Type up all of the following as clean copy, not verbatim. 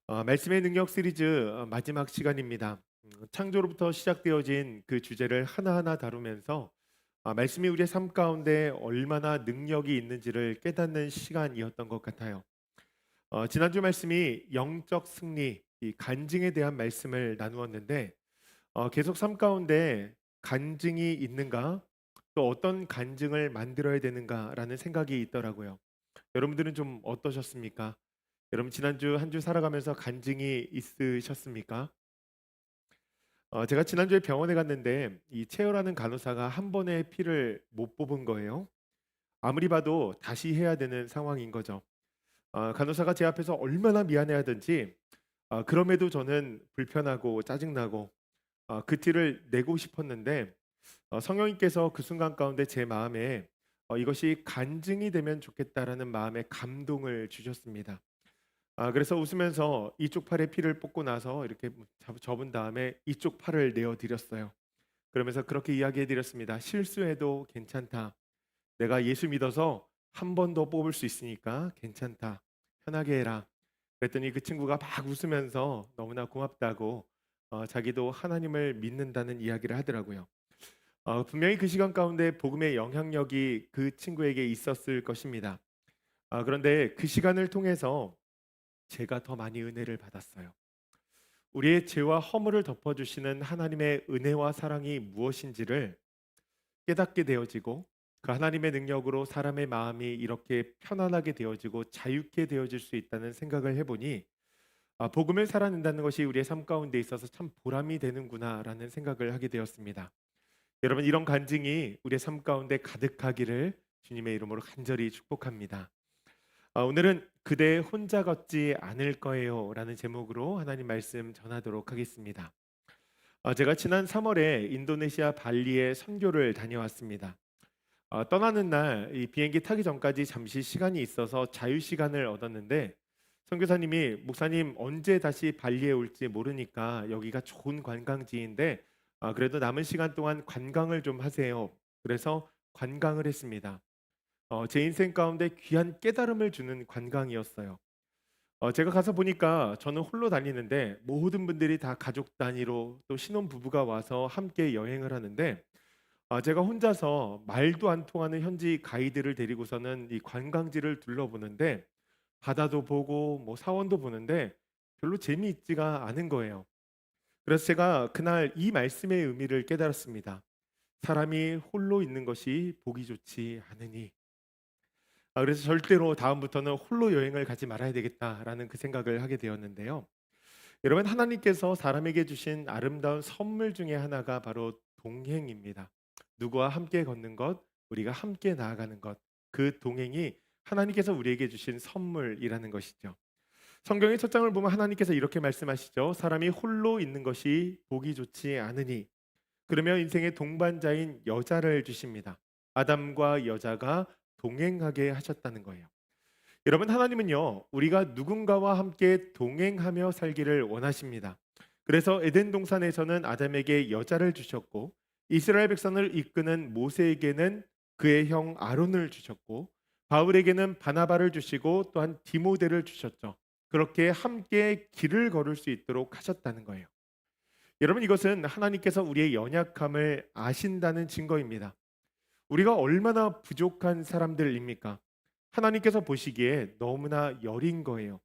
말씀의 능력 시리즈 마지막 시간입니다. 창조로부터 시작되어진 그 주제를 하나하나 다루면서 말씀이 우리의 삶 가운데 얼마나 능력이 있는지를 깨닫는 시간이었던 것 같아요. 지난주 말씀이 영적 승리, 이 간증에 대한 말씀을 나누었는데 계속 삶 가운데 간증이 있는가? 또 어떤 간증을 만들어야 되는가라는 생각이 있더라고요. 여러분들은 좀 어떠셨습니까? 여러분 지난주 한 주 살아가면서 간증이 있으셨습니까? 제가 지난주에 병원에 갔는데 이 채열하는 간호사가 한 번에 피를 못 뽑은 거예요. 아무리 봐도 다시 해야 되는 상황인 거죠. 간호사가 제 앞에서 얼마나 미안해하든지 그럼에도 저는 불편하고 짜증나고 그 티를 내고 싶었는데 성령님께서 그 순간 가운데 제 마음에 이것이 간증이 되면 좋겠다라는 마음에 감동을 주셨습니다. 그래서 웃으면서 이쪽 팔에 피를 뽑고 나서 이렇게 접은 다음에 이쪽 팔을 내어 드렸어요. 그러면서 그렇게 이야기해 드렸습니다. "실수해도 괜찮다. 내가 예수 믿어서 한 번 더 뽑을 수 있으니까 괜찮다. 편하게 해라." 그랬더니 그 친구가 막 웃으면서 너무나 고맙다고 자기도 하나님을 믿는다는 이야기를 하더라고요. 분명히 그 시간 가운데 복음의 영향력이 그 친구에게 있었을 것입니다. 그런데 그 시간을 통해서 제가 더 많이 은혜를 받았어요. 우리의 죄와 허물을 덮어주시는 하나님의 은혜와 사랑이 무엇인지를 깨닫게 되어지고 그 하나님의 능력으로 사람의 마음이 이렇게 편안하게 되어지고 자유케 되어질 수 있다는 생각을 해보니 복음을 살아낸다는 것이 우리의 삶 가운데 있어서 참 보람이 되는구나라는 생각을 하게 되었습니다. 여러분 이런 간증이 우리의 삶 가운데 가득하기를 주님의 이름으로 간절히 축복합니다. 오늘은 "그대 혼자 걷지 않을 거예요 라는 제목으로 하나님 말씀 전하도록 하겠습니다. 제가 지난 3월에 인도네시아 발리에 선교를 다녀왔습니다. 떠나는 날 이 비행기 타기 전까지 잠시 시간이 있어서 자유 시간을 얻었는데 선교사님이 "목사님 언제 다시 발리에 올지 모르니까 여기가 좋은 관광지인데 그래도 남은 시간 동안 관광을 좀 하세요." 그래서 관광을 했습니다. 제 인생 가운데 귀한 깨달음을 주는 관광이었어요. 제가 가서 보니까 저는 홀로 다니는데 모든 분들이 다 가족 단위로 또 신혼 부부가 와서 함께 여행을 하는데 제가 혼자서 말도 안 통하는 현지 가이드를 데리고서는 이 관광지를 둘러보는데 바다도 보고 뭐 사원도 보는데 별로 재미있지가 않은 거예요. 그래서 제가 그날 이 말씀의 의미를 깨달았습니다. "사람이 홀로 있는 것이 보기 좋지 않으니." 그래서 절대로 다음부터는 '홀로 여행을 가지 말아야 되겠다.'라는 그 생각을 하게 되었는데요. 여러분 하나님께서 사람에게 주신 아름다운 선물 중에 하나가 바로 동행입니다. 누구와 함께 걷는 것, 우리가 함께 나아가는 것, 그 동행이 하나님께서 우리에게 주신 선물이라는 것이죠. 성경의 첫 장을 보면 하나님께서 이렇게 말씀하시죠. "사람이 홀로 있는 것이 보기 좋지 않으니." 그러면 인생의 동반자인 여자를 주십니다. 아담과 여자가 동행하게 하셨다는 거예요. 여러분 하나님은요. 우리가 누군가와 함께 동행하며 살기를 원하십니다. 그래서 에덴 동산에서는 아담에게 여자를 주셨고 이스라엘 백성을 이끄는 모세에게는 그의 형 아론을 주셨고 바울에게는 바나바를 주시고 또한 디모데를 주셨죠. 그렇게 함께 길을 걸을 수 있도록 하셨다는 거예요. 여러분 이것은 하나님께서 우리의 연약함을 아신다는 증거입니다. 우리가 얼마나 부족한 사람들입니까? 하나님께서 보시기에 너무나 여린 거예요.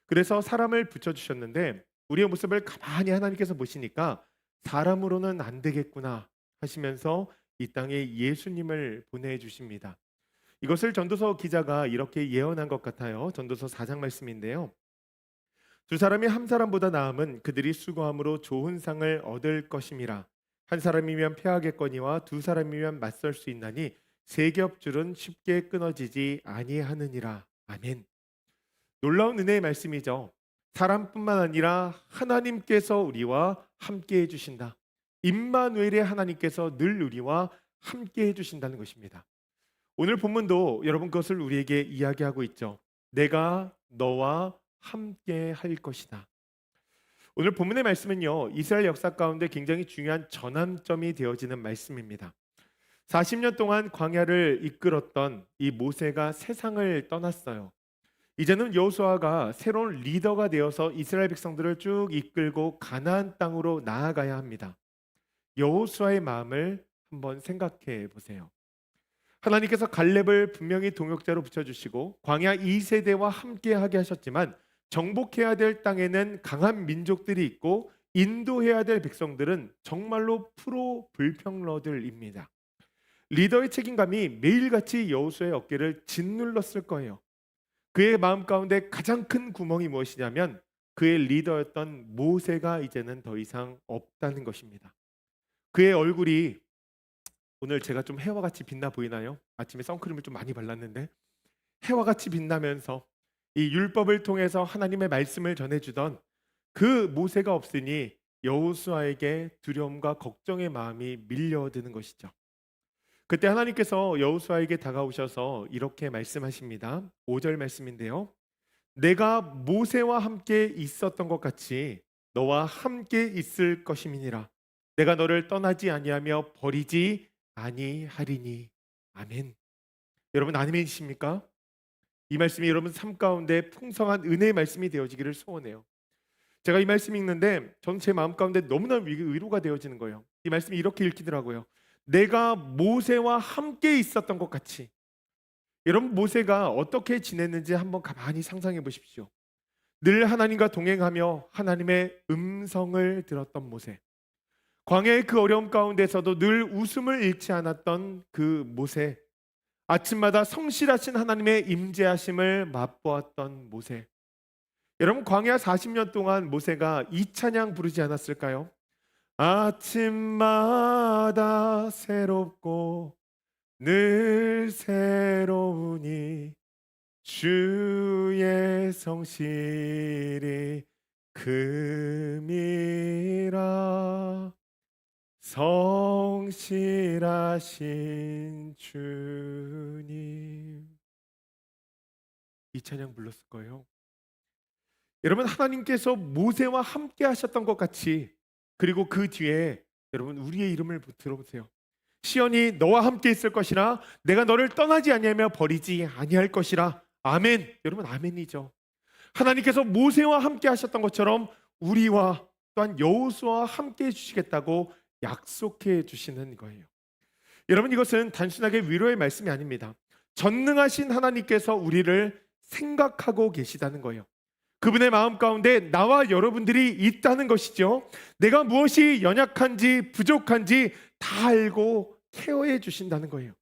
그래서 사람을 붙여주셨는데 우리의 모습을 가만히 하나님께서 보시니까 '사람으로는 안 되겠구나.' 하시면서 이 땅에 예수님을 보내주십니다. 이것을 전도서 기자가 이렇게 예언한 것 같아요. 전도서 4장 말씀인데요. "두 사람이 한 사람보다 나음은 그들이 수고함으로 좋은 상을 얻을 것임이라. 한 사람이면 패하겠거니와 두 사람이면 맞설 수 있나니 세 겹줄은 쉽게 끊어지지 아니하느니라." 아멘. 놀라운 은혜의 말씀이죠. 사람뿐만 아니라 하나님께서 우리와 함께 해주신다. 임마누엘의 하나님께서 늘 우리와 함께 해주신다는 것입니다. 오늘 본문도 여러분 그것을 우리에게 이야기하고 있죠. "내가 너와 함께 할 것이다." 오늘 본문의 말씀은요. 이스라엘 역사 가운데 굉장히 중요한 전환점이 되어지는 말씀입니다. 40년 동안 광야를 이끌었던 이 모세가 세상을 떠났어요. 이제는 여호수아가 새로운 리더가 되어서 이스라엘 백성들을 쭉 이끌고 가나안 땅으로 나아가야 합니다. 여호수아의 마음을 한번 생각해 보세요. 하나님께서 갈렙을 분명히 동역자로 붙여주시고 광야 2세대와 함께하게 하셨지만 정복해야 될 땅에는 강한 민족들이 있고 인도해야 될 백성들은 정말로 프로 불평러들입니다. 리더의 책임감이 매일같이 여호수아의 어깨를 짓눌렀을 거예요. 그의 마음 가운데 가장 큰 구멍이 무엇이냐면 그의 리더였던 모세가 이제는 더 이상 없다는 것입니다. 그의 얼굴이 오늘 제가 좀 해와 같이 빛나 보이나요? 아침에 선크림을 좀 많이 발랐는데 해와 같이 빛나면서 이 율법을 통해서 하나님의 말씀을 전해주던 그 모세가 없으니 여호수아에게 두려움과 걱정의 마음이 밀려드는 것이죠. 그때 하나님께서 여호수아에게 다가오셔서 이렇게 말씀하십니다. 5절 말씀인데요. 내가 모세와 함께 있었던 것 같이 너와 함께 있을 것임이니라. 내가 너를 떠나지 아니하며 버리지 아니하리니. 아멘. 여러분 아멘이십니까? 이 말씀이 여러분 삶 가운데 풍성한 은혜의 말씀이 되어지기를 소원해요. 제가 이 말씀 읽는데 저는 제 마음 가운데 너무나 위로가 되어지는 거예요. 이 말씀이 이렇게 읽히더라고요. 내가 모세와 함께 있었던 것 같이. 여러분 모세가 어떻게 지냈는지 한번 가만히 상상해 보십시오. 늘 하나님과 동행하며 하나님의 음성을 들었던 모세. 광야의 그 어려움 가운데서도 늘 웃음을 잃지 않았던 그 모세. 아침마다 성실하신 하나님의 임재하심을 맛보았던 모세. 여러분 광야 40년 동안 모세가 이 찬양 부르지 않았을까요? 아침마다 새롭고 늘 새로우니 주의 성실이 금이라. 성실하신 주님. 이 찬양 불렀을 거예요. 여러분 하나님께서 모세와 함께 하셨던 것 같이 그리고 그 뒤에 여러분 우리의 이름을 들어보세요. 시온이 너와 함께 있을 것이라 내가 너를 떠나지 아니하며 버리지 아니할 것이라. 아멘. 여러분 아멘이죠. 하나님께서 모세와 함께 하셨던 것처럼 우리와 또한 여호수아와 함께 해주시겠다고 약속해 주시는 거예요. 여러분 이것은 단순하게 위로의 말씀이 아닙니다. 전능하신 하나님께서 우리를 생각하고 계시다는 거예요. 그분의 마음 가운데 나와 여러분들이 있다는 것이죠. 내가 무엇이 연약한지 부족한지 다 알고 케어해 주신다는 거예요.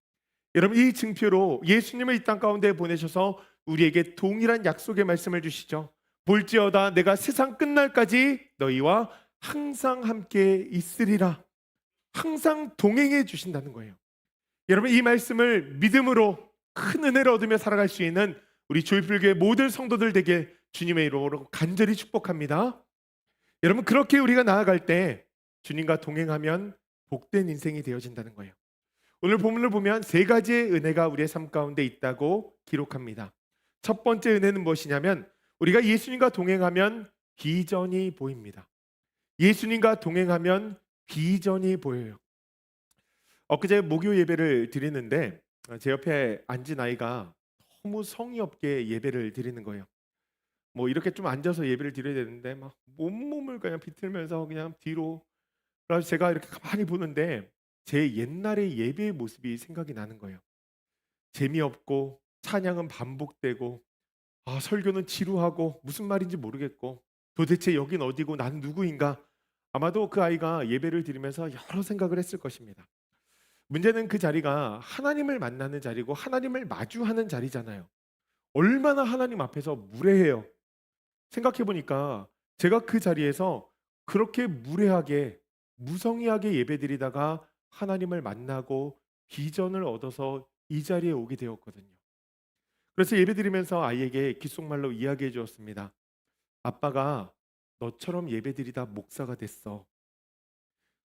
여러분 이 증표로 예수님을 이 땅 가운데 보내셔서 우리에게 동일한 약속의 말씀을 주시죠. 볼지어다 내가 세상 끝날까지 너희와 항상 함께 있으리라. 항상 동행해 주신다는 거예요. 여러분 이 말씀을 믿음으로 큰 은혜를 얻으며 살아갈 수 있는 우리 조이풀교회 모든 성도들 되게 주님의 이름으로 간절히 축복합니다. 여러분 그렇게 우리가 나아갈 때 주님과 동행하면 복된 인생이 되어진다는 거예요. 오늘 본문을 보면 세 가지의 은혜가 우리의 삶 가운데 있다고 기록합니다. 첫 번째 은혜는 무엇이냐면 우리가 예수님과 동행하면 비전이 보입니다. 예수님과 동행하면 비전이 보여요. 엊그제 목요 예배를 드리는데 제 옆에 앉은 아이가 너무 성의 없게 예배를 드리는 거예요. 뭐 이렇게 좀 앉아서 예배를 드려야 되는데 막 온몸을 그냥 비틀면서 그냥 뒤로. 그래서 제가 이렇게 가만히 보는데 제 옛날의 예배의 모습이 생각이 나는 거예요. 재미없고 찬양은 반복되고 설교는 지루하고 무슨 말인지 모르겠고 도대체 여긴 어디고 나는 누구인가. 아마도 그 아이가 예배를 드리면서 여러 생각을 했을 것입니다. 문제는 그 자리가 하나님을 만나는 자리고 하나님을 마주하는 자리잖아요. 얼마나 하나님 앞에서 무례해요. 생각해 보니까 제가 그 자리에서 그렇게 무례하게 무성의하게 예배드리다가 하나님을 만나고 비전을 얻어서 이 자리에 오게 되었거든요. 그래서 예배드리면서 아이에게 귓속말로 이야기해 주었습니다. 아빠가 너처럼 예배드리다 목사가 됐어.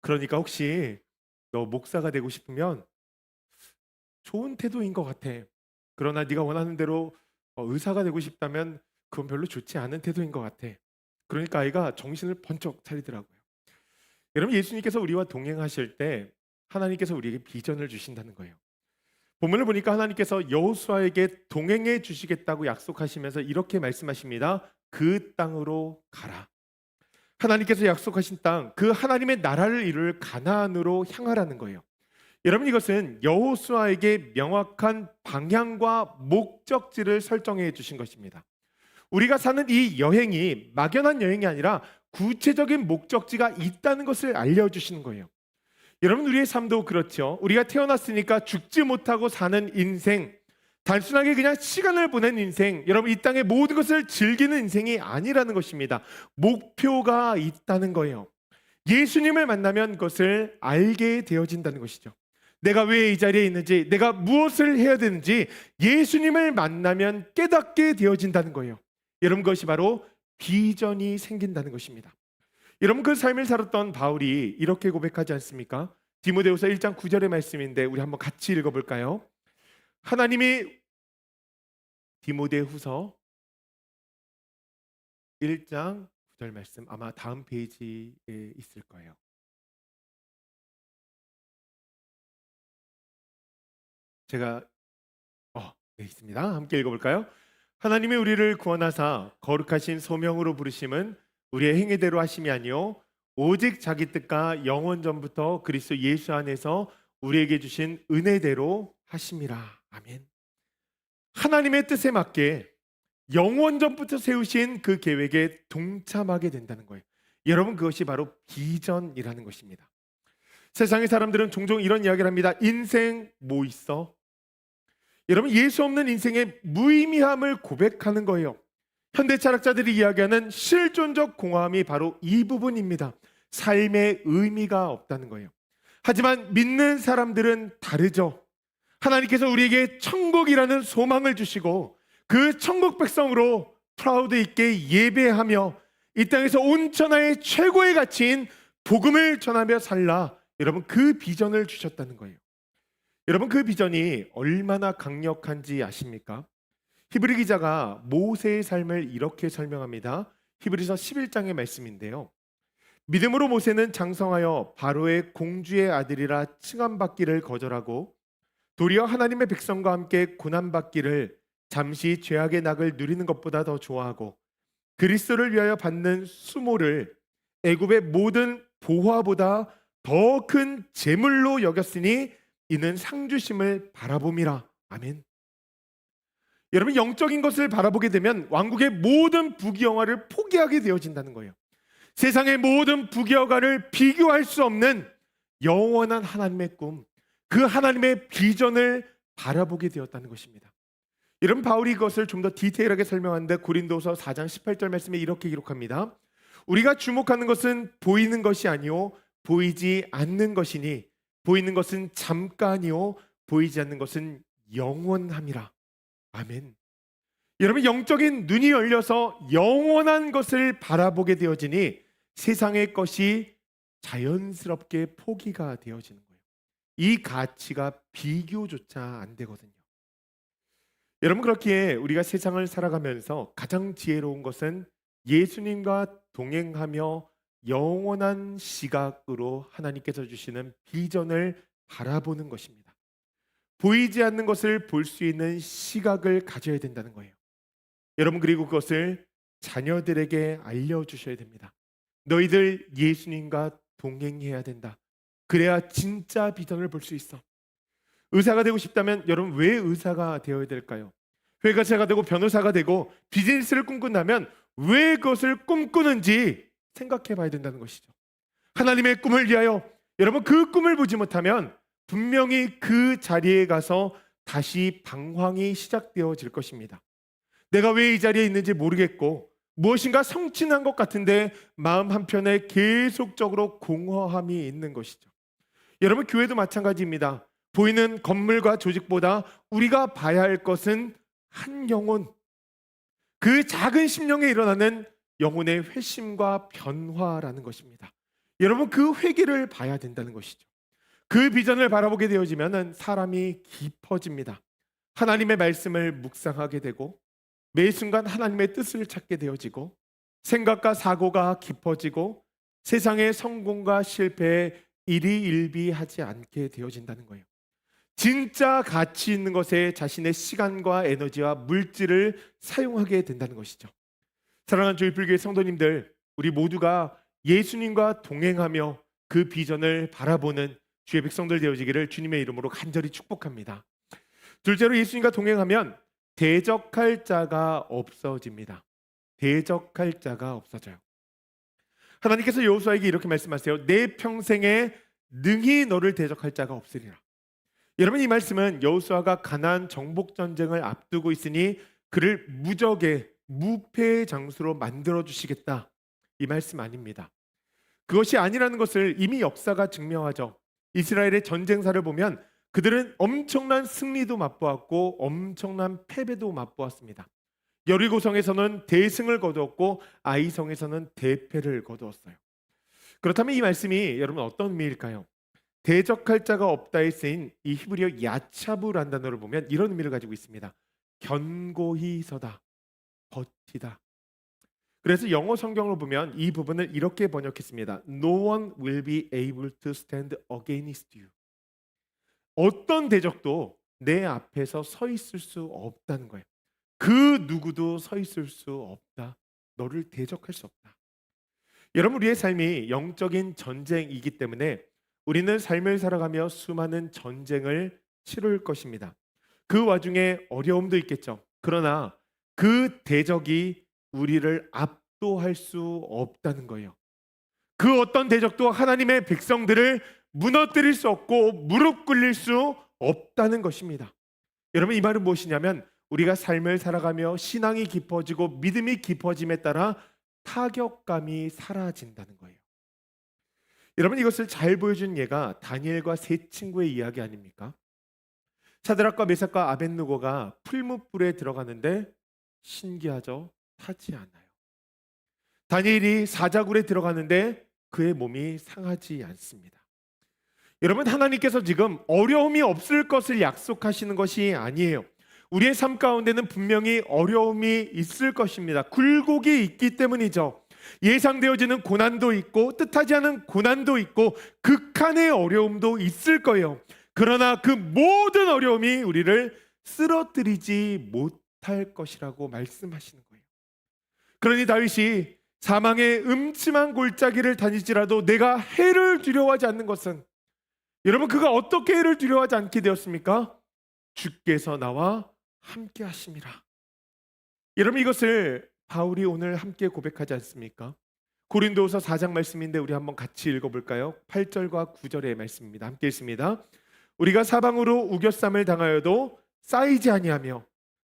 그러니까 혹시 너 목사가 되고 싶으면 좋은 태도인 것 같아. 그러나 네가 원하는 대로 의사가 되고 싶다면 그건 별로 좋지 않은 태도인 것 같아. 그러니까 아이가 정신을 번쩍 차리더라고요. 여러분 예수님께서 우리와 동행하실 때 하나님께서 우리에게 비전을 주신다는 거예요. 본문을 보니까 하나님께서 여호수아에게 동행해 주시겠다고 약속하시면서 이렇게 말씀하십니다. 그 땅으로 가라. 하나님께서 약속하신 땅, 그 하나님의 나라를 이룰 가나안으로 향하라는 거예요. 여러분, 이것은 여호수아에게 명확한 방향과 목적지를 설정해 주신 것입니다. 우리가 사는 이 여행이 막연한 여행이 아니라 구체적인 목적지가 있다는 것을 알려주시는 거예요. 여러분, 우리의 삶도 그렇죠. 우리가 태어났으니까 죽지 못하고 사는 인생, 단순하게 그냥 시간을 보낸 인생, 여러분 이 땅의 모든 것을 즐기는 인생이 아니라는 것입니다. 목표가 있다는 거예요. 예수님을 만나면 그것을 알게 되어진다는 것이죠. 내가 왜 이 자리에 있는지, 내가 무엇을 해야 되는지 예수님을 만나면 깨닫게 되어진다는 거예요. 여러분, 그것이 바로 비전이 생긴다는 것입니다. 여러분, 그 삶을 살았던 바울이 이렇게 고백하지 않습니까? 디모데후서 1장 9절의 말씀인데 우리 한번 같이 읽어볼까요? 하나님이 디모데후서 1장 9절 말씀, 아마 다음 페이지에 있을 거예요. 제가 네, 있습니다. 함께 읽어볼까요? 하나님이 우리를 구원하사 거룩하신 소명으로 부르심은 우리의 행위대로 하심이 아니요 오직 자기 뜻과 영원 전부터 그리스도 예수 안에서 우리에게 주신 은혜대로 하심이라. 아멘. 하나님의 뜻에 맞게 영원 전부터 세우신 그 계획에 동참하게 된다는 거예요. 여러분, 그것이 바로 비전이라는 것입니다. 세상의 사람들은 종종 이런 이야기를 합니다. 인생 뭐 있어? 여러분, 예수 없는 인생의 무의미함을 고백하는 거예요. 현대 철학자들이 이야기하는 실존적 공허함이 바로 이 부분입니다. 삶의 의미가 없다는 거예요. 하지만 믿는 사람들은 다르죠. 하나님께서 우리에게 천국이라는 소망을 주시고 그 천국 백성으로 프라우드 있게 예배하며 이 땅에서 온천하의 최고의 가치인 복음을 전하며 살라. 여러분, 그 비전을 주셨다는 거예요. 여러분, 그 비전이 얼마나 강력한지 아십니까? 히브리 기자가 모세의 삶을 이렇게 설명합니다. 히브리서 11장의 말씀인데요. 믿음으로 모세는 장성하여 바로의 공주의 아들이라 칭함받기를 거절하고 도리어 하나님의 백성과 함께 고난받기를 잠시 죄악의 낙을 누리는 것보다 더 좋아하고 그리스도를 위하여 받는 수모를 애굽의 모든 보화보다 더 큰 재물로 여겼으니 이는 상주심을 바라봄이라. 아멘. 여러분, 영적인 것을 바라보게 되면 왕국의 모든 부귀영화를 포기하게 되어진다는 거예요. 세상의 모든 부귀영화를 비교할 수 없는 영원한 하나님의 꿈, 그 하나님의 비전을 바라보게 되었다는 것입니다. 여러분, 바울이 그것을 좀 더 디테일하게 설명하는데 고린도서 4장 18절 말씀에 이렇게 기록합니다. 우리가 주목하는 것은 보이는 것이 아니요 보이지 않는 것이니 보이는 것은 잠깐이요 보이지 않는 것은 영원함이라. 아멘. 여러분, 영적인 눈이 열려서 영원한 것을 바라보게 되어지니 세상의 것이 자연스럽게 포기가 되어지는 거예요. 이 가치가 비교조차 안 되거든요. 여러분, 그렇기에 우리가 세상을 살아가면서 가장 지혜로운 것은 예수님과 동행하며 영원한 시각으로 하나님께서 주시는 비전을 바라보는 것입니다. 보이지 않는 것을 볼 수 있는 시각을 가져야 된다는 거예요. 여러분, 그리고 그것을 자녀들에게 알려주셔야 됩니다. 너희들 예수님과 동행해야 된다. 그래야 진짜 비전을 볼 수 있어. 의사가 되고 싶다면 여러분, 왜 의사가 되어야 될까요? 회계사가 되고 변호사가 되고 비즈니스를 꿈꾼다면 왜 그것을 꿈꾸는지 생각해 봐야 된다는 것이죠. 하나님의 꿈을 위하여 여러분, 그 꿈을 보지 못하면 분명히 그 자리에 가서 다시 방황이 시작되어질 것입니다. 내가 왜 이 자리에 있는지 모르겠고 무엇인가 성취한 것 같은데 마음 한편에 계속적으로 공허함이 있는 것이죠. 여러분, 교회도 마찬가지입니다. 보이는 건물과 조직보다 우리가 봐야 할 것은 한 영혼, 그 작은 심령에 일어나는 영혼의 회심과 변화라는 것입니다. 여러분, 그 회개를 봐야 된다는 것이죠. 그 비전을 바라보게 되어지면 사람이 깊어집니다. 하나님의 말씀을 묵상하게 되고 매 순간 하나님의 뜻을 찾게 되어지고 생각과 사고가 깊어지고 세상의 성공과 실패에 일희일비하지 않게 되어진다는 거예요. 진짜 가치 있는 것에 자신의 시간과 에너지와 물질을 사용하게 된다는 것이죠. 사랑하는 저희 불교의 성도님들, 우리 모두가 예수님과 동행하며 그 비전을 바라보는 주의 백성들 되어지기를 주님의 이름으로 간절히 축복합니다. 둘째로, 예수님과 동행하면 대적할 자가 없어집니다. 대적할 자가 없어져요. 하나님께서 여호수아에게 이렇게 말씀하세요. 내 평생에 능히 너를 대적할 자가 없으리라. 여러분, 이 말씀은 여호수아가 가나안 정복 전쟁을 앞두고 있으니 그를 무적의 무패의 장수로 만들어 주시겠다, 이 말씀 아닙니다. 그것이 아니라는 것을 이미 역사가 증명하죠. 이스라엘의 전쟁사를 보면 그들은 엄청난 승리도 맛보았고 엄청난 패배도 맛보았습니다. 여리고성에서는 대승을 거두었고 아이성에서는 대패를 거두었어요. 그렇다면 이 말씀이 여러분 어떤 의미일까요? 대적할 자가 없다에 쓰인 이 히브리어 야차부라는 단어를 보면 이런 의미를 가지고 있습니다. 견고히 서다, 버티다. 그래서 영어 성경을 보면 이 부분을 이렇게 번역했습니다. No one will be able to stand against you. 어떤 대적도 내 앞에서 서 있을 수 없다는 거예요. 그 누구도 서 있을 수 없다. 너를 대적할 수 없다. 여러분, 우리의 삶이 영적인 전쟁이기 때문에 우리는 삶을 살아가며 수많은 전쟁을 치룰 것입니다. 그 와중에 어려움도 있겠죠. 그러나 그 대적이 우리를 압도할 수 없다는 거예요. 그 어떤 대적도 하나님의 백성들을 무너뜨릴 수 없고 무릎 꿇릴 수 없다는 것입니다. 여러분, 이 말은 무엇이냐면 우리가 삶을 살아가며 신앙이 깊어지고 믿음이 깊어짐에 따라 타격감이 사라진다는 거예요. 여러분, 이것을 잘 보여준 예가 다니엘과 세 친구의 이야기 아닙니까? 사드락과 메삭과 아벳느고가 풀무불에 들어가는데 신기하죠? 타지 않아요. 다니엘이 사자굴에 들어가는데 그의 몸이 상하지 않습니다. 여러분, 하나님께서 지금 어려움이 없을 것을 약속하시는 것이 아니에요. 우리의 삶 가운데는 분명히 어려움이 있을 것입니다. 굴곡이 있기 때문이죠. 예상되어지는 고난도 있고 뜻하지 않은 고난도 있고 극한의 어려움도 있을 거예요. 그러나 그 모든 어려움이 우리를 쓰러뜨리지 못할 것이라고 말씀하시는 거예요. 그러니 다윗이 사망의 음침한 골짜기를 다니지라도 내가 해를 두려워하지 않는 것은, 여러분, 그가 어떻게 해를 두려워하지 않게 되었습니까? 주께서 나와 함께 하심이라. 여러분, 이것을 바울이 오늘 함께 고백하지 않습니까? 고린도후서 4장 말씀인데 우리 한번 같이 읽어볼까요? 8절과 9절의 말씀입니다. 함께 읽습니다. 우리가 사방으로 우겨쌈을 당하여도 쌓이지 아니하며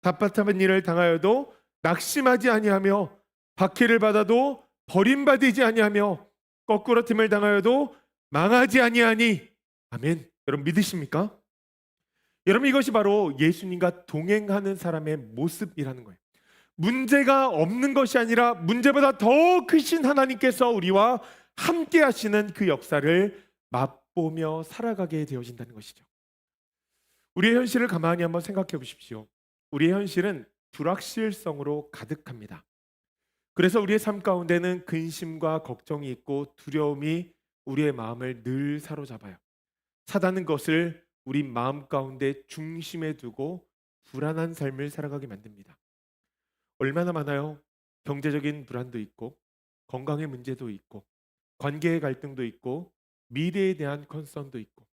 답답한 일을 당하여도 낙심하지 아니하며 박해를 받아도 버림받지 아니하며 거꾸러짐을 당하여도 망하지 아니하니. 아멘. 여러분, 믿으십니까? 여러분, 이것이 바로 예수님과 동행하는 사람의 모습이라는 거예요. 문제가 없는 것이 아니라 문제보다 더 크신 하나님께서 우리와 함께 하시는 그 역사를 맛보며 살아가게 되어진다는 것이죠. 우리의 현실을 가만히 한번 생각해 보십시오. 우리의 현실은 불확실성으로 가득합니다. 그래서 우리의 삶 가운데는 근심과 걱정이 있고 두려움이 우리의 마음을 늘 사로잡아요. 사단은 것을 우리 마음 가운데 중심에 두고 불안한 삶을 살아가게 만듭니다. 얼마나 많아요? 경제적인 불안도 있고 건강의 문제도 있고 관계의 갈등도 있고 미래에 대한 컨선도 있고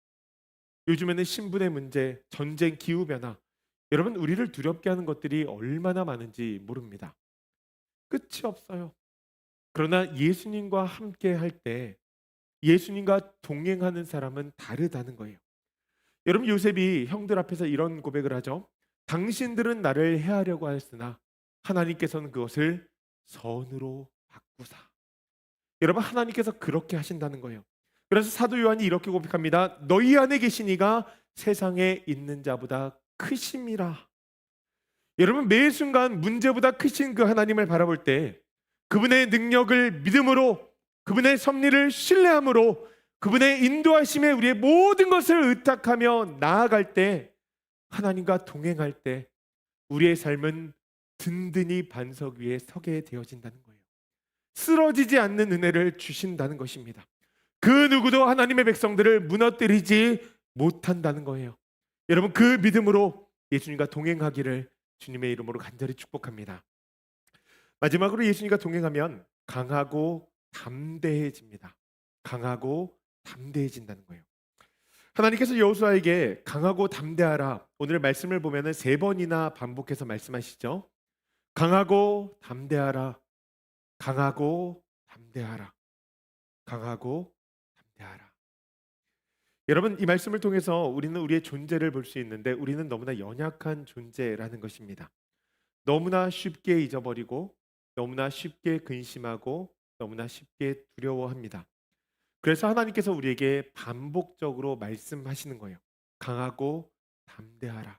요즘에는 신분의 문제, 전쟁, 기후변화, 여러분, 우리를 두렵게 하는 것들이 얼마나 많은지 모릅니다. 끝이 없어요. 그러나 예수님과 함께 할 때, 예수님과 동행하는 사람은 다르다는 거예요. 여러분, 요셉이 형들 앞에서 이런 고백을 하죠. 당신들은 나를 해하려고 하였으나 하나님께서는 그것을 선으로 바꾸사. 여러분, 하나님께서 그렇게 하신다는 거예요. 그래서 사도 요한이 이렇게 고백합니다. 너희 안에 계신 이가 세상에 있는 자보다 크심이라. 여러분, 매 순간 문제보다 크신 그 하나님을 바라볼 때 그분의 능력을 믿음으로, 그분의 섭리를 신뢰함으로, 그분의 인도하심에 우리의 모든 것을 의탁하며 나아갈 때, 하나님과 동행할 때 우리의 삶은 든든히 반석 위에 서게 되어진다는 거예요. 쓰러지지 않는 은혜를 주신다는 것입니다. 그 누구도 하나님의 백성들을 무너뜨리지 못한다는 거예요. 여러분 그 믿음으로 예수님과 동행하기를 주님의 이름으로 간절히 축복합니다. 마지막으로 예수님과 동행하면 강하고 담대해집니다. 강하고 담대해진다는 거예요. 하나님께서 여호수아에게 강하고 담대하라. 오늘 말씀을 보면은 세 번이나 반복해서 말씀하시죠. 강하고 담대하라. 강하고 담대하라. 강하고 담대하라. 여러분 이 말씀을 통해서 우리는 우리의 존재를 볼 수 있는데 우리는 너무나 연약한 존재라는 것입니다. 너무나 쉽게 잊어버리고 너무나 쉽게 근심하고 너무나 쉽게 두려워합니다. 그래서 하나님께서 우리에게 반복적으로 말씀하시는 거예요. 강하고 담대하라.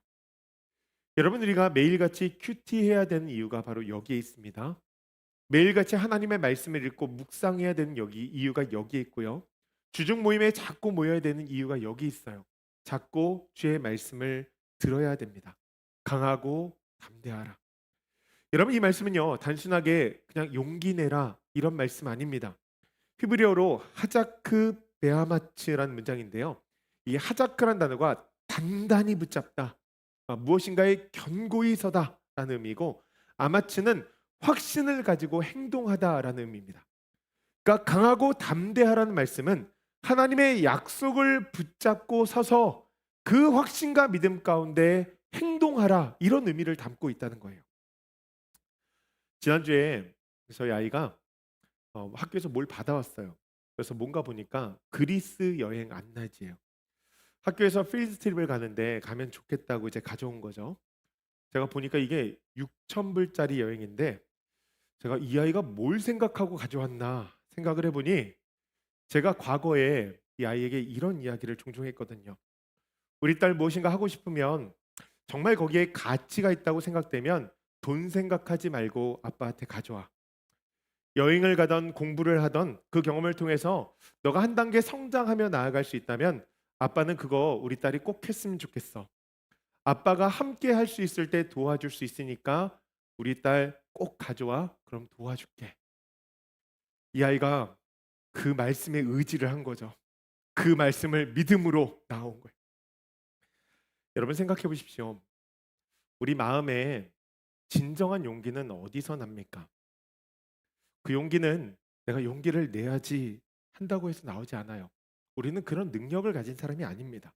여러분 우리가 매일같이 큐티해야 되는 이유가 바로 여기에 있습니다. 매일같이 하나님의 말씀을 읽고 묵상해야 되는 이유가 여기에 있고요. 주중 모임에 자꾸 모여야 되는 이유가 여기 있어요. 자꾸 주의 말씀을 들어야 됩니다. 강하고 담대하라. 여러분 이 말씀은요 단순하게 그냥 용기 내라 이런 말씀 아닙니다. 히브리어로 하자크 베아마츠라는 문장인데요. 이 하자크란 단어가 단단히 붙잡다, 무엇인가에 견고히 서다라는 의미고 아마츠는 확신을 가지고 행동하다라는 의미입니다. 그러니까 강하고 담대하라는 말씀은 하나님의 약속을 붙잡고 서서 그 확신과 믿음 가운데 행동하라 이런 의미를 담고 있다는 거예요. 지난주에 저희 아이가 학교에서 뭘 받아왔어요. 그래서 뭔가 보니까 그리스 여행 안내지예요. 학교에서 필드 트립을 가는데 가면 좋겠다고 이제 가져온 거죠. 제가 보니까 이게 6,000불짜리 여행인데 제가 이 아이가 뭘 생각하고 가져왔나 생각을 해보니 제가 과거에 이 아이에게 이런 이야기를 종종 했거든요. 우리 딸 무엇인가 하고 싶으면 정말 거기에 가치가 있다고 생각되면 돈 생각하지 말고 아빠한테 가져와. 여행을 가던 공부를 하던 그 경험을 통해서 너가 한 단계 성장하며 나아갈 수 있다면 아빠는 그거 우리 딸이 꼭 했으면 좋겠어. 아빠가 함께 할 수 있을 때 도와줄 수 있으니까 우리 딸 꼭 가져와. 그럼 도와줄게. 이 아이가 그 말씀에 의지를 한 거죠. 그 말씀을 믿음으로 나온 거예요. 여러분 생각해 보십시오. 우리 마음에 진정한 용기는 어디서 납니까? 그 용기는 내가 용기를 내야지 한다고 해서 나오지 않아요. 우리는 그런 능력을 가진 사람이 아닙니다.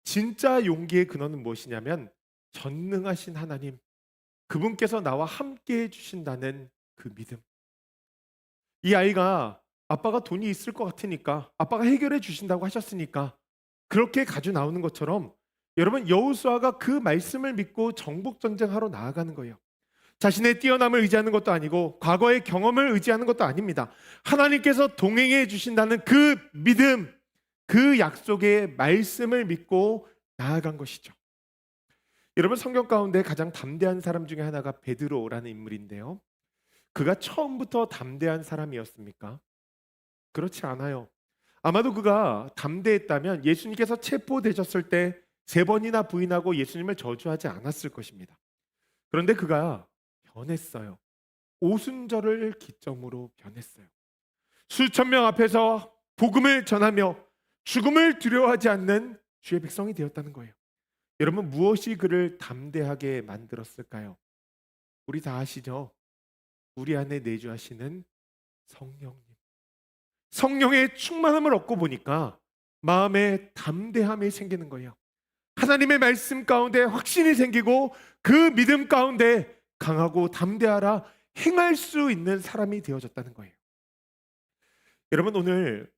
진짜 용기의 근원은 무엇이냐면 전능하신 하나님, 그분께서 나와 함께 해주신다는 그 믿음. 이 아이가 아빠가 돈이 있을 것 같으니까 아빠가 해결해 주신다고 하셨으니까 그렇게 가져 나오는 것처럼 여러분 여호수아가 그 말씀을 믿고 정복 전쟁하러 나아가는 거예요. 자신의 뛰어남을 의지하는 것도 아니고 과거의 경험을 의지하는 것도 아닙니다. 하나님께서 동행해 주신다는 그 믿음, 그 약속의 말씀을 믿고 나아간 것이죠. 여러분 성경 가운데 가장 담대한 사람 중에 하나가 베드로라는 인물인데요. 그가 처음부터 담대한 사람이었습니까? 그렇지 않아요. 아마도 그가 담대했다면 예수님께서 체포되셨을 때 세 번이나 부인하고 예수님을 저주하지 않았을 것입니다. 그런데 그가 변했어요. 오순절을 기점으로 변했어요. 수천 명 앞에서 복음을 전하며 죽음을 두려워하지 않는 주의 백성이 되었다는 거예요. 여러분 무엇이 그를 담대하게 만들었을까요? 우리 다 아시죠? 우리 안에 내주하시는 성령님. 성령의 충만함을 얻고 보니까 마음에 담대함이 생기는 거예요. 하나님의 말씀 가운데 확신이 생기고 그 믿음 가운데 강하고 담대하라 행할 수 있는 사람이 되어졌다는 거예요. 여러분 오늘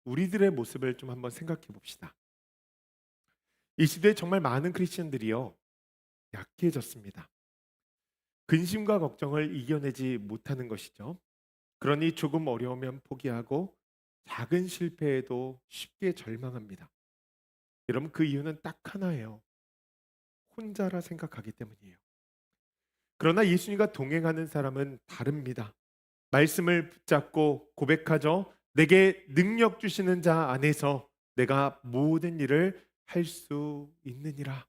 우리들의 모습을 좀 한번 생각해 봅시다. 이 시대에 정말 많은 크리스천들이요 약해졌습니다. 근심과 걱정을 이겨내지 못하는 것이죠. 그러니 조금 어려우면 포기하고 작은 실패에도 쉽게 절망합니다. 여러분 그 이유는 딱 하나예요. 혼자라 생각하기 때문이에요. 그러나 예수님과 동행하는 사람은 다릅니다. 말씀을 붙잡고 고백하죠. 내게 능력 주시는 자 안에서 내가 모든 일을 할 수 있느니라.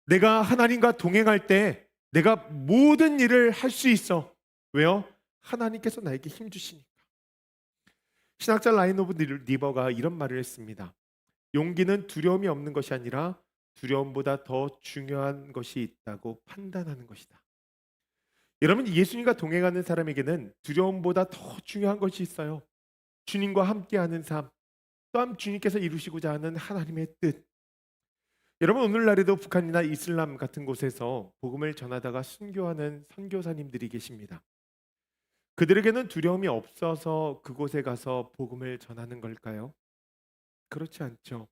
내가 하나님과 동행할 때 내가 모든 일을 할 수 있어. 왜요? 하나님께서 나에게 힘 주시니까. 신학자 라인 오브 리버가 이런 말을 했습니다. 용기는 두려움이 없는 것이 아니라 두려움보다 더 중요한 것이 있다고 판단하는 것이다. 여러분, 예수님과 동행하는 사람에게는 두려움보다 더 중요한 것이 있어요. 주님과 함께하는 삶, 또한 주님께서 이루시고자 하는 하나님의 뜻. 여러분, 오늘날에도 북한이나 이슬람 같은 곳에서 복음을 전하다가 순교하는 선교사님들이 계십니다. 그들에게는 두려움이 없어서 그곳에 가서 복음을 전하는 걸까요? 그렇지 않죠.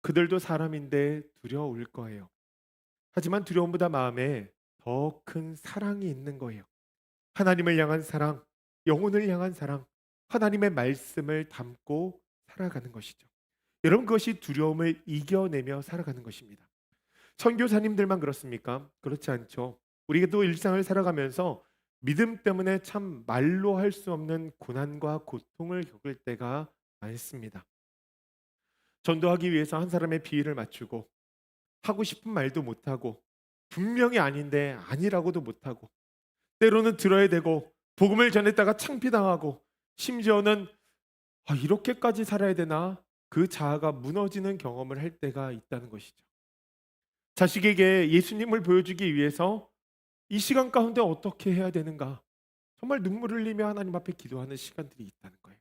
그들도 사람인데 두려울 거예요. 하지만 두려움보다 마음에 더 큰 사랑이 있는 거예요. 하나님을 향한 사랑, 영혼을 향한 사랑, 하나님의 말씀을 담고 살아가는 것이죠. 여러분, 그것이 두려움을 이겨내며 살아가는 것입니다. 선교사님들만 그렇습니까? 그렇지 않죠. 우리도 일상을 살아가면서 믿음 때문에 참 말로 할 수 없는 고난과 고통을 겪을 때가 많습니다. 전도하기 위해서 한 사람의 비위를 맞추고 하고 싶은 말도 못하고 분명히 아닌데 아니라고도 못하고 때로는 들어야 되고 복음을 전했다가 창피당하고 심지어는 이렇게까지 살아야 되나? 그 자아가 무너지는 경험을 할 때가 있다는 것이죠. 자식에게 예수님을 보여주기 위해서 이 시간 가운데 어떻게 해야 되는가? 정말 눈물 흘리며 하나님 앞에 기도하는 시간들이 있다는 거예요.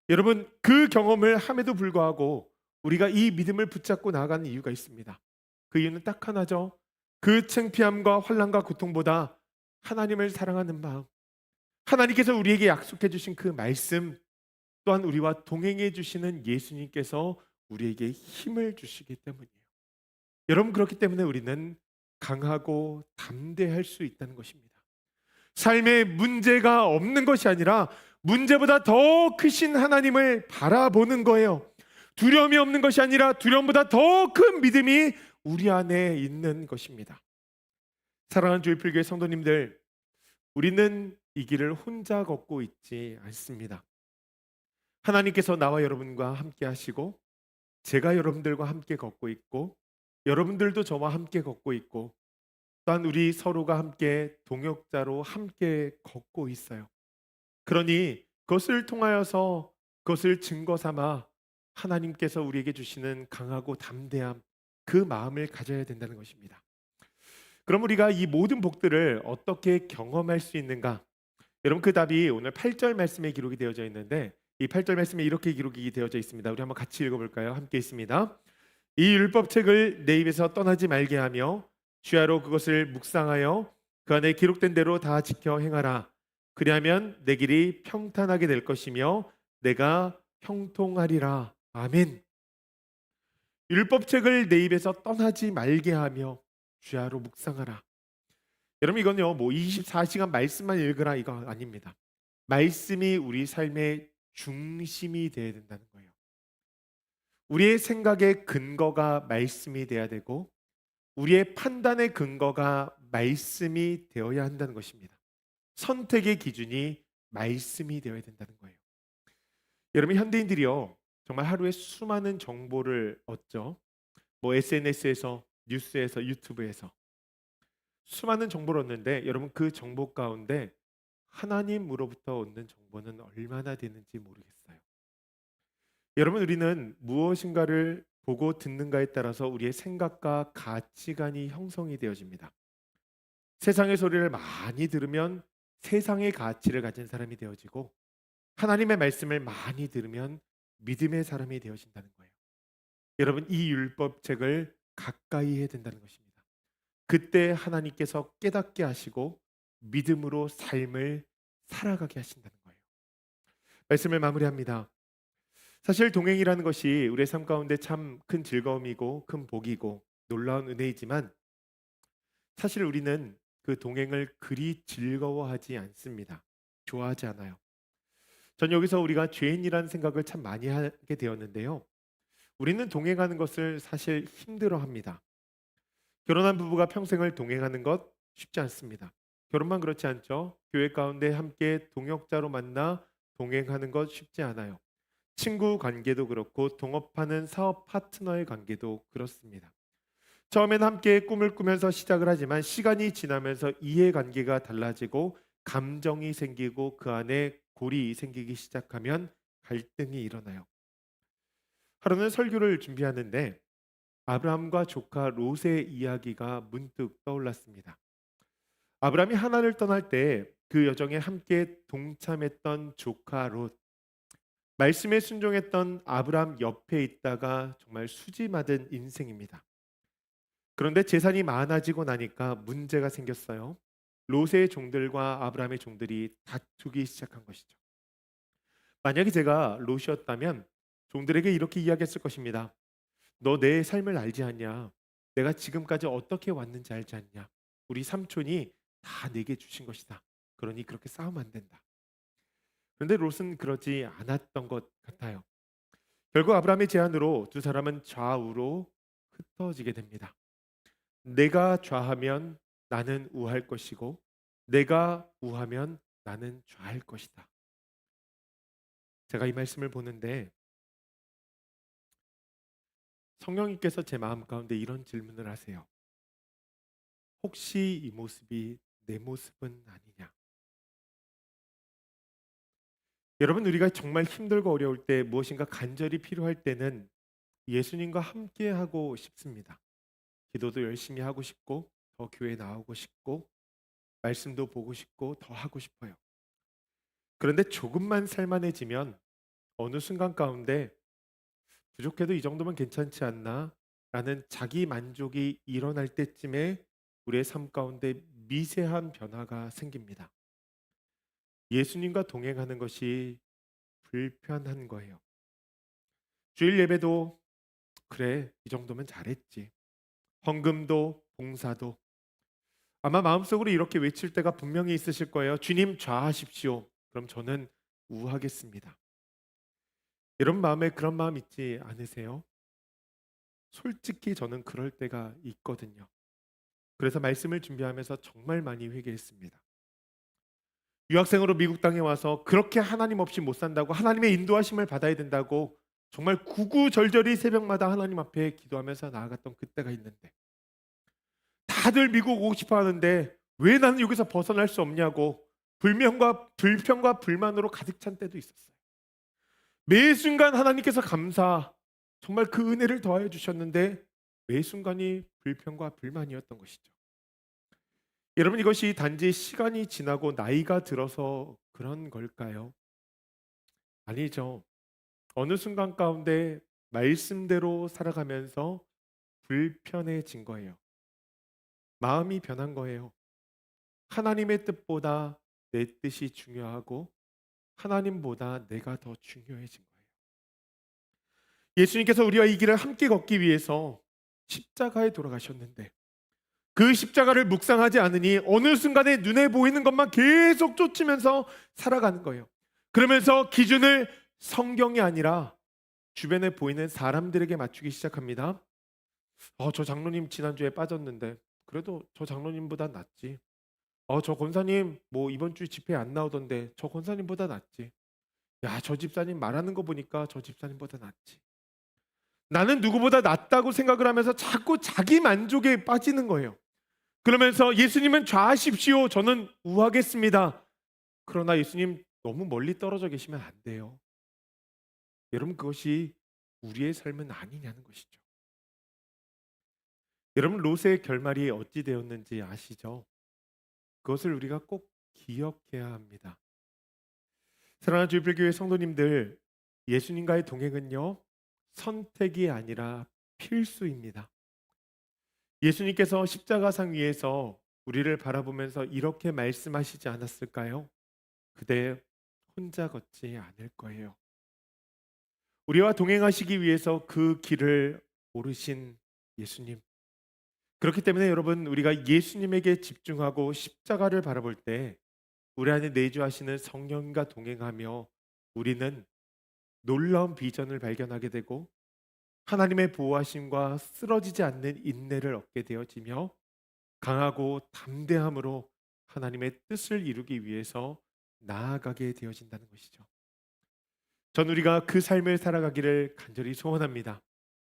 여러분, 그 경험을 함에도 불구하고 우리가 이 믿음을 붙잡고 나아가는 이유가 있습니다. 그 이유는 딱 하나죠. 그 창피함과 환난과 고통보다 하나님을 사랑하는 마음, 하나님께서 우리에게 약속해 주신 그 말씀, 또한 우리와 동행해 주시는 예수님께서 우리에게 힘을 주시기 때문이에요. 여러분, 그렇기 때문에 우리는 강하고 담대할 수 있다는 것입니다. 삶에 문제가 없는 것이 아니라 문제보다 더 크신 하나님을 바라보는 거예요. 두려움이 없는 것이 아니라 두려움보다 더 큰 믿음이 우리 안에 있는 것입니다. 사랑하는 조이풀교회 성도님들, 우리는 이 길을 혼자 걷고 있지 않습니다. 하나님께서 나와 여러분과 함께 하시고 제가 여러분들과 함께 걷고 있고 여러분들도 저와 함께 걷고 있고 또한 우리 서로가 함께 동역자로 함께 걷고 있어요. 그러니 그것을 통하여서 그것을 증거 삼아 하나님께서 우리에게 주시는 강하고 담대함, 그 마음을 가져야 된다는 것입니다. 그럼 우리가 이 모든 복들을 어떻게 경험할 수 있는가? 여러분, 그 답이 오늘 8절 말씀에 기록이 되어져 있는데 이 8절 말씀에 이렇게 기록이 되어져 있습니다. 우리 한번 같이 읽어볼까요? 함께 있습니다. 이 율법책을 내 입에서 떠나지 말게 하며 주야로 그것을 묵상하여 그 안에 기록된 대로 다 지켜 행하라. 그리하면 내 길이 평탄하게 될 것이며 내가 형통하리라. 아멘. 율법책을 내 입에서 떠나지 말게 하며 주야로 묵상하라. 여러분, 이건요 뭐 24시간 말씀만 읽으라 이거 아닙니다. 말씀이 우리 삶의 중심이 되어야 된다는 거예요. 우리의 생각의 근거가 말씀이 돼야 되고 우리의 판단의 근거가 말씀이 되어야 한다는 것입니다. 선택의 기준이 말씀이 되어야 된다는 거예요. 여러분, 현대인들이요 정말 하루에 수많은 정보를 얻죠. 뭐 SNS에서, 뉴스에서, 유튜브에서 수많은 정보를 얻는데 여러분, 그 정보 가운데 하나님으로부터 얻는 정보는 얼마나 되는지 모르겠어요. 여러분, 우리는 무엇인가를 보고 듣는가에 따라서 우리의 생각과 가치관이 형성이 되어집니다. 세상의 소리를 많이 들으면 세상의 가치를 가진 사람이 되어지고 하나님의 말씀을 많이 들으면 믿음의 사람이 되어진다는 거예요. 여러분, 이 율법책을 가까이 해야 된다는 것입니다. 그때 하나님께서 깨닫게 하시고 믿음으로 삶을 살아가게 하신다는 거예요. 말씀을 마무리합니다. 사실 동행이라는 것이 우리의 삶 가운데 참 큰 즐거움이고 큰 복이고 놀라운 은혜이지만 사실 우리는 그 동행을 그리 즐거워하지 않습니다. 좋아하지 않아요. 전 여기서 우리가 죄인이라는 생각을 참 많이 하게 되었는데요. 우리는 동행하는 것을 사실 힘들어합니다. 결혼한 부부가 평생을 동행하는 것 쉽지 않습니다. 결혼만 그렇지 않죠. 교회 가운데 함께 동역자로 만나 동행하는 것 쉽지 않아요. 친구 관계도 그렇고 동업하는 사업 파트너의 관계도 그렇습니다. 처음엔 함께 꿈을 꾸면서 시작을 하지만 시간이 지나면서 이해관계가 달라지고 감정이 생기고 그 안에 골이 생기기 시작하면 갈등이 일어나요. 하루는 설교를 준비하는데 아브라함과 조카 롯의 이야기가 문득 떠올랐습니다. 아브라함이 하나를 떠날 때 그 여정에 함께 동참했던 조카 롯, 말씀에 순종했던 아브라함 옆에 있다가 정말 수지 맞은 인생입니다. 그런데 재산이 많아지고 나니까 문제가 생겼어요. 롯의 종들과 아브라함의 종들이 다투기 시작한 것이죠. 만약에 제가 롯이었다면 종들에게 이렇게 이야기했을 것입니다. 너 내 삶을 알지 않냐? 내가 지금까지 어떻게 왔는지 알지 않냐? 우리 삼촌이 다 내게 주신 것이다. 그러니 그렇게 싸우면 안 된다. 그런데 롯은 그러지 않았던 것 같아요. 결국 아브라함의 제안으로 두 사람은 좌우로 흩어지게 됩니다. 내가 좌하면 나는 우할 것이고 내가 우하면 나는 좌할 것이다. 제가 이 말씀을 보는데 성령님께서 제 마음 가운데 이런 질문을 하세요. 혹시 이 모습이 내 모습은 아니냐? 여러분, 우리가 정말 힘들고 어려울 때 무엇인가 간절히 필요할 때는 예수님과 함께 하고 싶습니다. 기도도 열심히 하고 싶고 더 교회 나오고 싶고 말씀도 보고 싶고 더 하고 싶어요. 그런데 조금만 살만해지면 어느 순간 가운데 부족해도 이 정도면 괜찮지 않나? 라는 자기 만족이 일어날 때쯤에 우리의 삶 가운데 미세한 변화가 생깁니다. 예수님과 동행하는 것이 불편한 거예요. 주일 예배도 그래, 이 정도면 잘했지. 헌금도 봉사도 아마 마음속으로 이렇게 외칠 때가 분명히 있으실 거예요. 주님 좌하십시오. 그럼 저는 우하겠습니다. 여러분 마음에 그런 마음 있지 않으세요? 솔직히 저는 그럴 때가 있거든요. 그래서 말씀을 준비하면서 정말 많이 회개했습니다. 유학생으로 미국 땅에 와서 그렇게 하나님 없이 못 산다고, 하나님의 인도하심을 받아야 된다고 정말 구구절절히 새벽마다 하나님 앞에 기도하면서 나아갔던 그때가 있는데, 다들 미국 오고 싶어 하는데 왜 나는 여기서 벗어날 수 없냐고 불명과 불평과 불만으로 가득 찬 때도 있었어요. 매 순간 하나님께서 정말 그 은혜를 더하여 주셨는데 매 순간이 불평과 불만이었던 것이죠. 여러분, 이것이 단지 시간이 지나고 나이가 들어서 그런 걸까요? 아니죠. 어느 순간 가운데 말씀대로 살아가면서 불편해진 거예요. 마음이 변한 거예요. 하나님의 뜻보다 내 뜻이 중요하고 하나님보다 내가 더 중요해진 거예요. 예수님께서 우리와 이 길을 함께 걷기 위해서 십자가에 돌아가셨는데 그 십자가를 묵상하지 않으니 어느 순간에 눈에 보이는 것만 계속 쫓으면서 살아가는 거예요. 그러면서 기준을 성경이 아니라 주변에 보이는 사람들에게 맞추기 시작합니다. 저 장로님 지난주에 빠졌는데 그래도 저 장로님보다 낫지. 저 권사님 뭐 이번 주 집회 안 나오던데 저 권사님보다 낫지. 야, 저 집사님 말하는 거 보니까 저 집사님보다 낫지. 나는 누구보다 낫다고 생각을 하면서 자꾸 자기 만족에 빠지는 거예요. 그러면서 예수님은 좌하십시오. 저는 우하겠습니다. 그러나 예수님 너무 멀리 떨어져 계시면 안 돼요. 여러분, 그것이 우리의 삶은 아니냐는 것이죠. 여러분, 롯의 결말이 어찌 되었는지 아시죠? 그것을 우리가 꼭 기억해야 합니다. 사랑하는 주일교회 성도님들, 예수님과의 동행은요, 선택이 아니라 필수입니다. 예수님께서 십자가상 위에서 우리를 바라보면서 이렇게 말씀하시지 않았을까요? 그대 혼자 걷지 않을 거예요. 우리와 동행하시기 위해서 그 길을 오르신 예수님. 그렇기 때문에 여러분, 우리가 예수님에게 집중하고 십자가를 바라볼 때 우리 안에 내주하시는 성령과 동행하며 우리는 놀라운 비전을 발견하게 되고 하나님의 보호하심과 쓰러지지 않는 인내를 얻게 되어지며 강하고 담대함으로 하나님의 뜻을 이루기 위해서 나아가게 되어진다는 것이죠. 전 우리가 그 삶을 살아가기를 간절히 소원합니다.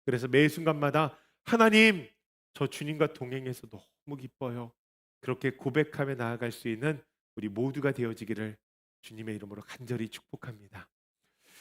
그래서 매 순간마다 하나님, 저 주님과 동행해서 너무 기뻐요. 그렇게 고백하며 나아갈 수 있는 우리 모두가 되어지기를 주님의 이름으로 간절히 축복합니다.